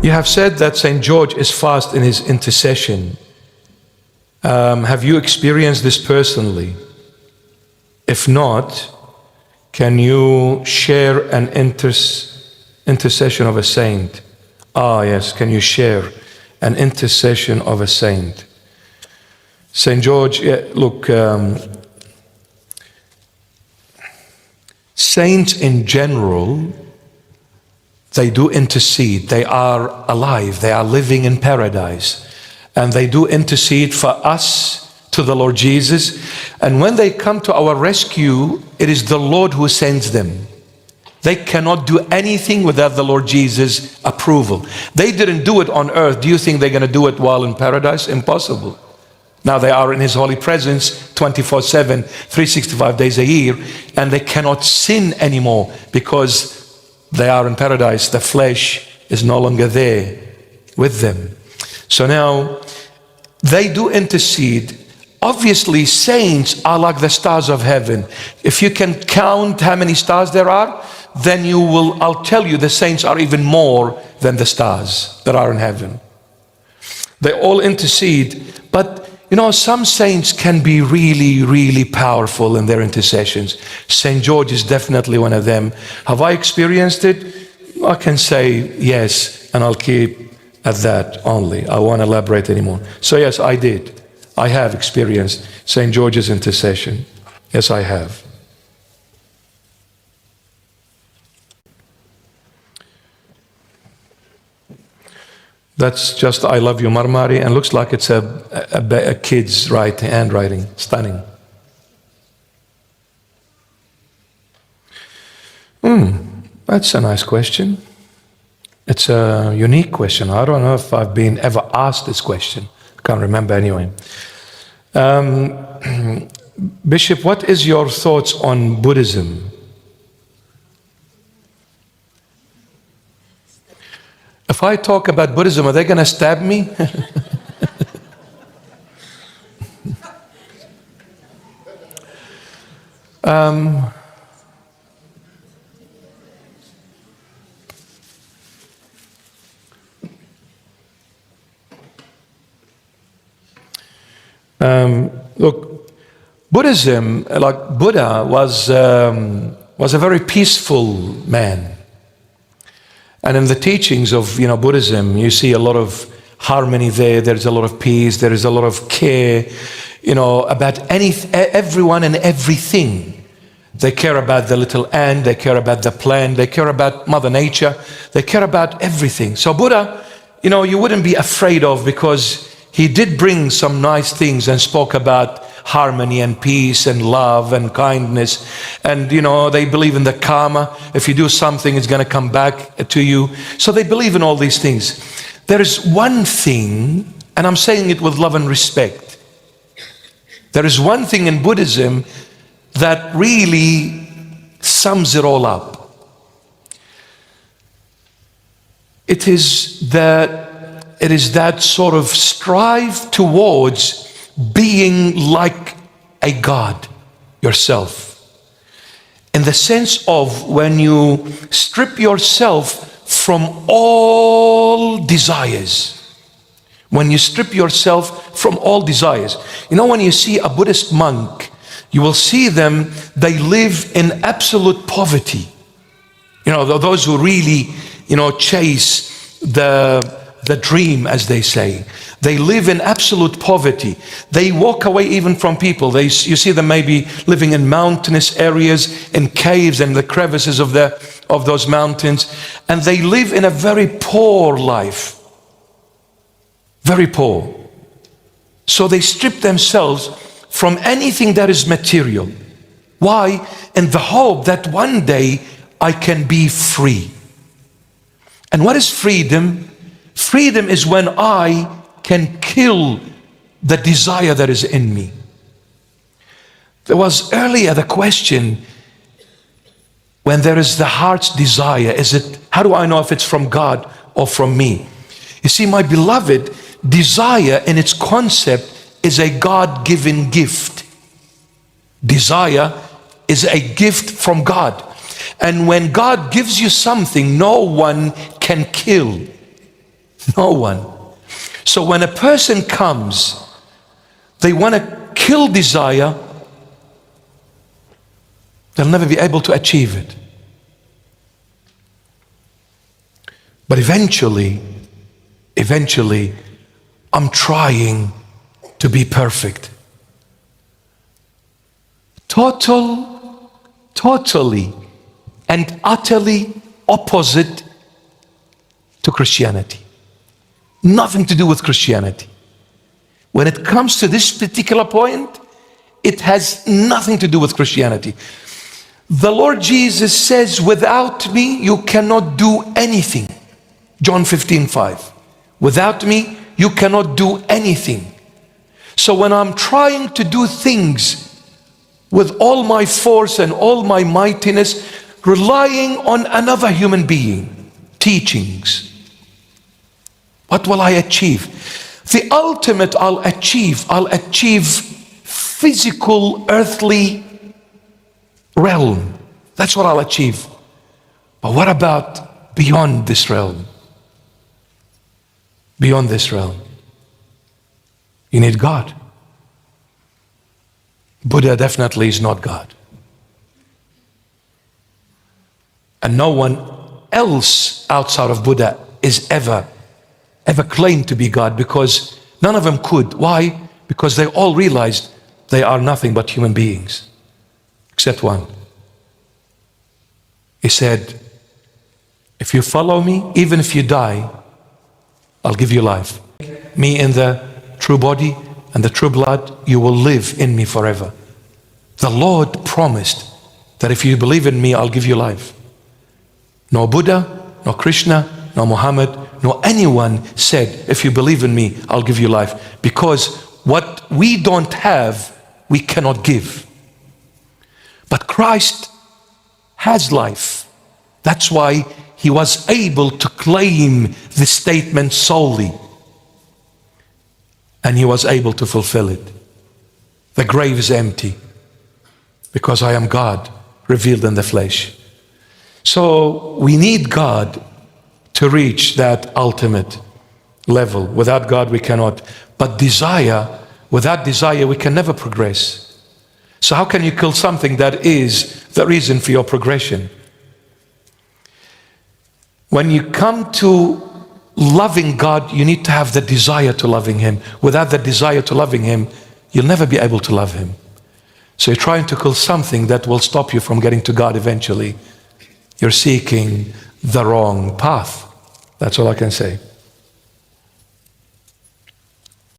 You have said that St. George is fast in his intercession. Have you experienced this personally? If not, can you share an intercession of a saint? Ah, yes, can you share an intercession of a saint? St. George, look, saints in general, they do intercede. They are alive. They are living in paradise. And they do intercede for us to the Lord Jesus. And when they come to our rescue, it is the Lord who sends them. They cannot do anything without the Lord Jesus' approval. They didn't do it on earth. Do you think they're going to do it while in paradise? Impossible. Now they are in His holy presence 24/7, 365 days a year, and they cannot sin anymore because they are in paradise. The flesh is no longer there with them. So now they do intercede. Obviously, saints are like the stars of heaven. If you can count how many stars there are, then I'll tell you the saints are even more than the stars that are in heaven. They all intercede, but you know, some saints can be really, really powerful in their intercessions. St. George is definitely one of them. Have I experienced it? I can say yes, and I'll keep at that only. I won't elaborate anymore. So yes, I did. I have experienced St. George's intercession. Yes, I have. That's just I love you, Marmari, and looks like it's a kid's handwriting. Stunning. That's a nice question. It's a unique question. I don't know if I've been ever asked this question. I can't remember anyway. Bishop, what is your thoughts on Buddhism? If I talk about Buddhism, are they going to stab me? Look, Buddhism, like Buddha, was a very peaceful man. And in the teachings of Buddhism, you see a lot of harmony there. There's a lot of peace. There is a lot of care, about everyone and everything. They care about the little ant. They care about the plant. They care about Mother Nature. They care about everything. So Buddha, you wouldn't be afraid of, because he did bring some nice things and spoke about harmony and peace and love and kindness. And they believe in the karma. If you do something, it's going to come back to you. So they believe in all these things. There is one thing, and I'm saying it with love and respect. There is one thing in Buddhism that really sums it all up. It is that sort of strive towards being like a God yourself, in the sense of when you strip yourself from all desires. When you strip yourself from all desires. When you see a Buddhist monk, you will see them, they live in absolute poverty. Those who really, chase the dream, as they say. They live in absolute poverty. They walk away even from people. You see them maybe living in mountainous areas, in caves and the crevices of those mountains, and they live in a very poor life. Very poor. So they strip themselves from anything that is material. Why? In the hope that one day I can be free. And what is freedom? Freedom is when I can kill the desire that is in me. There was earlier the question, when there is the heart's desire, how do I know if it's from God or from me? You see, my beloved, desire in its concept is a God-given gift. Desire is a gift from God. And when God gives you something, no one can kill. No one. So when a person comes, they want to kill desire, they'll never be able to achieve it. But eventually, I'm trying to be perfect. Totally and utterly opposite to Christianity. Nothing to do with Christianity. When it comes to this particular point, it has nothing to do with Christianity. The Lord Jesus says, without me, you cannot do anything. John 15:5. Without me, you cannot do anything. So when I'm trying to do things with all my force and all my mightiness, relying on another human being, teachings, what will I achieve? The ultimate I'll achieve physical, earthly realm. That's what I'll achieve. But what about beyond this realm? Beyond this realm, you need God. Buddha definitely is not God. And no one else outside of Buddha is ever claimed to be God, because none of them could. Why? Because they all realized they are nothing but human beings, except one. He said, if you follow me, even if you die, I'll give you life. Me in the true body and the true blood, you will live in me forever. The Lord promised that if you believe in me, I'll give you life. No Buddha, no Krishna, no Muhammad, no anyone said, if you believe in me, I'll give you life. Because what we don't have, we cannot give. But Christ has life. That's why he was able to claim the statement solely. And he was able to fulfill it. The grave is empty because I am God revealed in the flesh. So we need God to reach that ultimate level. Without God we cannot. But without desire we can never progress. So how can you kill something that is the reason for your progression? When you come to loving God, you need to have the desire to loving him. Without the desire to loving him, you'll never be able to love him. So you're trying to kill something that will stop you from getting to God eventually. You're seeking the wrong path. That's all I can say.